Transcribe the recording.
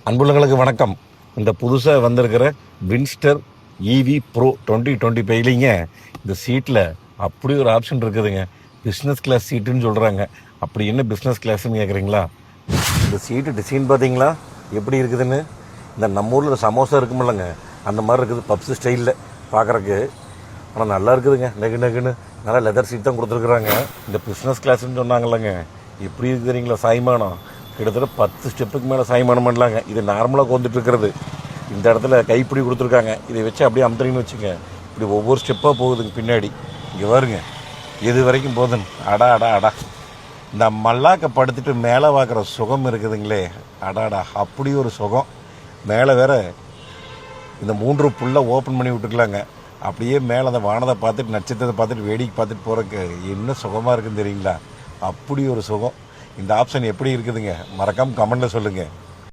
அன்புள்ளங்களுக்கு வணக்கம். இந்த புதுசாக வந்திருக்கிற வின்ஸ்டர் இவி ப்ரோ 2025லிங்க இந்த சீட்டில் அப்படி ஒரு ஆப்ஷன் இருக்குதுங்க. பிஸ்னஸ் கிளாஸ் சீட்டுன்னு சொல்கிறாங்க. அப்படி என்ன பிஸ்னஸ் கிளாஸ்ன்னு கேட்குறீங்களா? இந்த சீட்டு டிசைன் பார்த்தீங்களா எப்படி இருக்குதுன்னு? இந்த நம்ம ஊரில் சமோசா இருக்குமில்லங்க, அந்த மாதிரி இருக்குது பப்ஸ் ஸ்டைலில் பார்க்குறக்கு. ஆனால் நல்லா இருக்குதுங்க, நெகுன்னு நல்லா லெதர் சீட் தான் கொடுத்துருக்குறாங்க. இந்த பிஸ்னஸ் கிளாஸ்ன்னு சொன்னாங்கல்லங்க, எப்படி இருக்குதுங்களா சாய்மானம்? கிட்டத்தட்ட 10 ஸ்டெப்புக்கு மேலே சாய்மானம் பண்ணலாங்க. இது நார்மலாக கொண்டுட்டு இருக்கிறது. இந்த இடத்துல கைப்பிடி கொடுத்துருக்காங்க. இதை வச்சு அப்படியே அமுத்துறீங்கன்னு வச்சுங்க, இப்படி ஒவ்வொரு ஸ்டெப்பாக போகுதுங்க பின்னாடி. இங்கே பாருங்க எது வரைக்கும் போகுதுன்னு. அடா இந்த மல்லாக்க படுத்துட்டு மேலே பார்க்குற சுகம் இருக்குதுங்களே, அடாடா அப்படி ஒரு சுகம். மேலே வேற இந்த 3 புல்லாக ஓப்பன் பண்ணி விட்டுக்கலாங்க. அப்படியே மேலே அந்த வானத்தை பார்த்துட்டு நட்சத்திரத்தை பார்த்துட்டு வேடிக்கை பார்த்துட்டு போகிறக்கு என்ன சுகமாக இருக்குன்னு தெரியுங்களா? அப்படி ஒரு சுகம். இந்த ஆப்ஷன் எப்படி இருக்குதுங்க? மறக்காமல் கமெண்ட்டில் சொல்லுங்கள்.